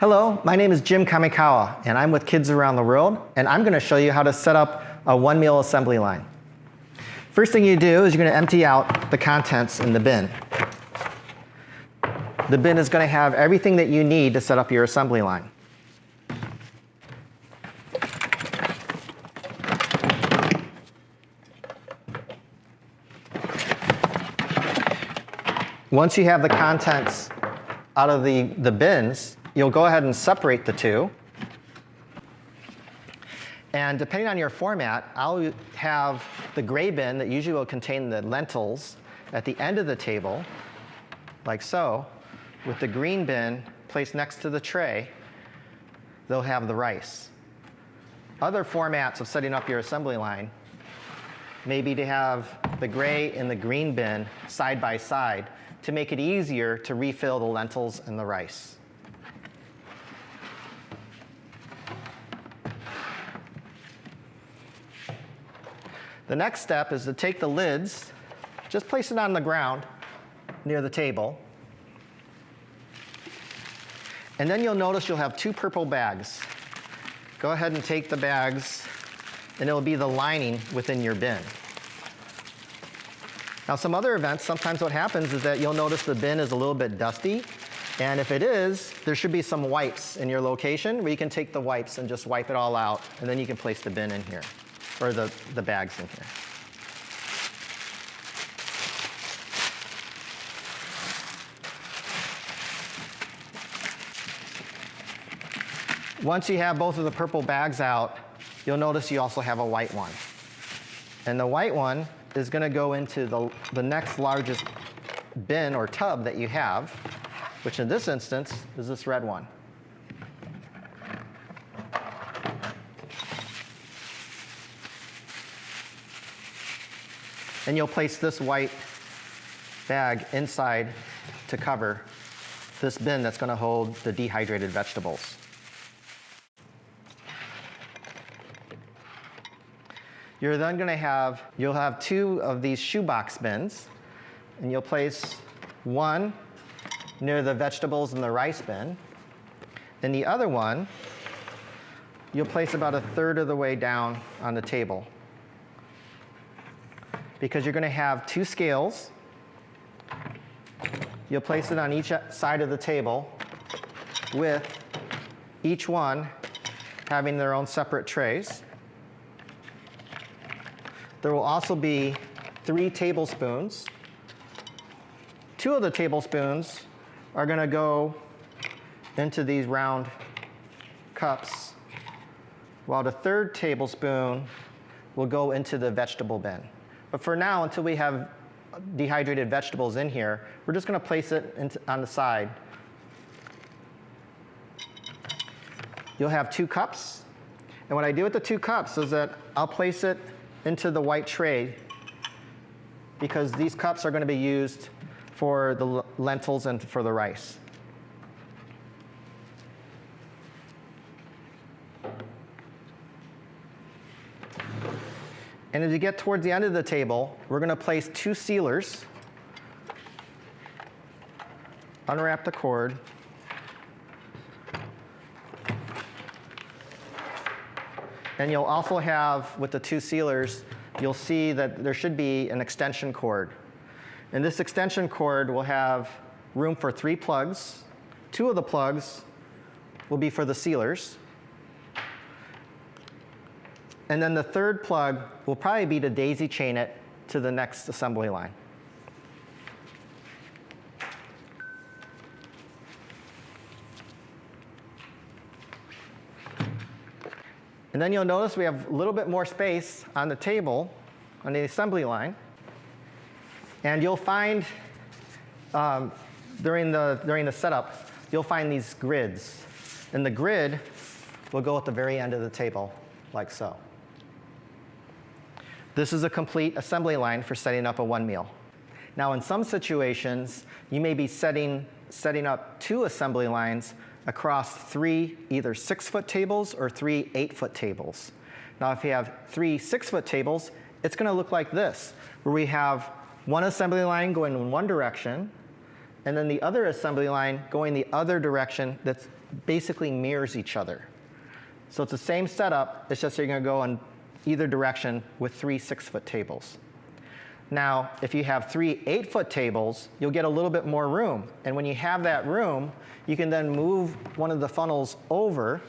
Hello, my name is Jim Kamikawa, and I'm with Kids Around the World, and I'm going to show you how to set up a one-meal assembly line. First thing you do is you're going to empty out the contents in the bin. The bin is going to have everything that you need to set up your assembly line. Once you have the contents out of the bins, you'll go ahead and separate the two. And depending on your format, I'll have the gray bin that usually will contain the lentils at the end of the table, like so, with the green bin placed next to the tray. They'll have the rice. Other formats of setting up your assembly line may be to have the gray and the green bin side by side to make it easier to refill the lentils and the rice. The next step is to take the lids, just place it on the ground near the table. And then you'll notice you'll have two purple bags. Go ahead and take the bags, and it'll be the lining within your bin. Now, some other events, sometimes what happens is that you'll notice the bin is a little bit dusty. And if it is, there should be some wipes in your location where you can take the wipes and just wipe it all out, and then you can place the bin in here, or the bags in here. Once you have both of the purple bags out, you'll notice you also have a white one. And the white one is going to go into the next largest bin or tub that you have, which in this instance is this red one. And you'll place this white bag inside to cover this bin that's going to hold the dehydrated vegetables. You're then going to you'll have two of these shoebox bins, and you'll place one near the vegetables and the rice bin. And the other one, you'll place about a third of the way down on the table, because you're going to have two scales. You'll place it on each side of the table, with each one having their own separate trays. There will also be 3 tablespoons. 2 of the tablespoons are going to go into these round cups, while the 3rd tablespoon will go into the vegetable bin. But for now, until we have dehydrated vegetables in here, we're just going to place it on the side. You'll have 2 cups. And what I do with the 2 cups is that I'll place it into the white tray, because these cups are going to be used for the lentils and for the rice. And as you get towards the end of the table, we're going to place 2 sealers. Unwrap the cord. And you'll also have, with the 2 sealers, you'll see that there should be an extension cord. And this extension cord will have room for 3 plugs. 2 of the plugs will be for the sealers. And then the 3rd plug will probably be to daisy chain it to the next assembly line. And then you'll notice we have a little bit more space on the table, on the assembly line. And you'll find, during the setup, you'll find these grids. And the grid will go at the very end of the table, like so. This is a complete assembly line for setting up a one meal. Now, in some situations, you may be setting up 2 assembly lines across 3 either 6-foot tables or 3 8-foot tables. Now, if you have 3 6-foot tables, it's going to look like this, where we have one assembly line going in one direction, and then the other assembly line going the other direction that's basically mirrors each other. So it's the same setup, it's just you're gonna go in either direction with 3 6-foot tables. Now, if you have 3 8-foot tables, you'll get a little bit more room. And when you have that room, you can then move one of the funnels over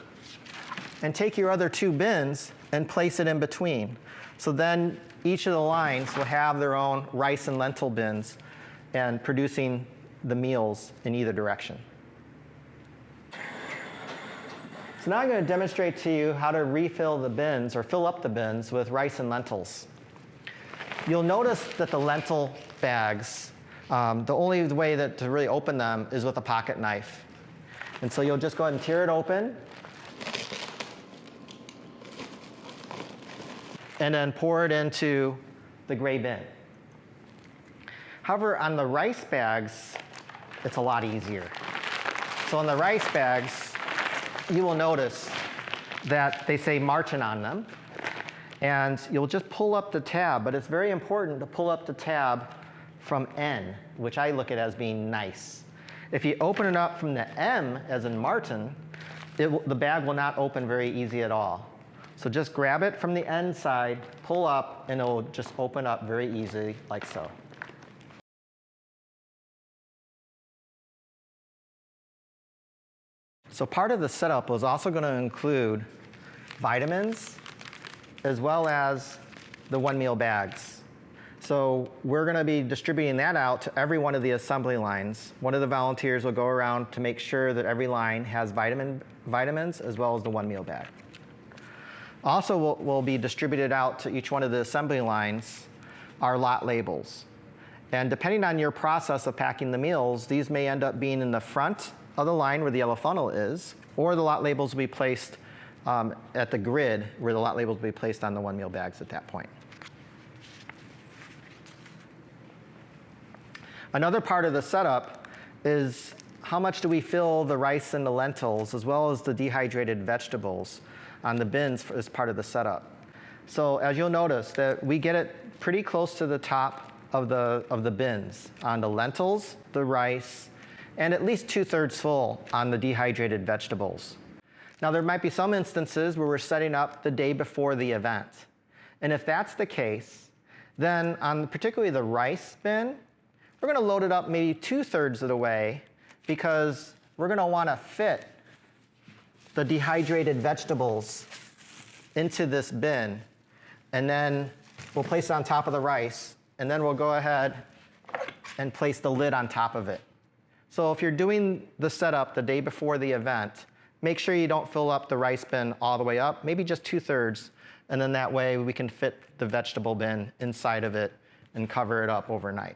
and take your other 2 bins and place it in between. So then each of the lines will have their own rice and lentil bins and producing the meals in either direction. So now I'm going to demonstrate to you how to refill the bins or fill up the bins with rice and lentils. You'll notice that the lentil bags, the only way to really open them is with a pocket knife. And so you'll just go ahead and tear it open and then pour it into the gray bin. However, on the rice bags, it's a lot easier. So on the rice bags, you will notice that they say Martin on them. And you'll just pull up the tab, but it's very important to pull up the tab from N, which I look at as being nice. If you open it up from the M, as in Martin, the bag will not open very easy at all. So just grab it from the N side, pull up, and it'll just open up very easily, like so. So part of the setup was also going to include vitamins, as well as the 1-meal bags. So we're going to be distributing that out to every one of the assembly lines. One of the volunteers will go around to make sure that every line has vitamins as well as the 1-meal bag. Also will be distributed out to each one of the assembly lines are lot labels. And depending on your process of packing the meals, these may end up being in the front of the line where the yellow funnel is, or the lot labels will be placed at the grid where the lot labels will be placed on the 1-meal bags at that point. Another part of the setup is how much do we fill the rice and the lentils as well as the dehydrated vegetables on the bins as part of the setup. So as you'll notice that we get it pretty close to the top of the bins on the lentils, the rice, and at least 2/3 full on the dehydrated vegetables. Now, there might be some instances where we're setting up the day before the event. And if that's the case, then on particularly the rice bin, we're going to load it up maybe 2/3 of the way because we're going to want to fit the dehydrated vegetables into this bin. And then we'll place it on top of the rice. And then we'll go ahead and place the lid on top of it. So if you're doing the setup the day before the event, make sure you don't fill up the rice bin all the way up, maybe just 2/3, and then that way we can fit the vegetable bin inside of it and cover it up overnight.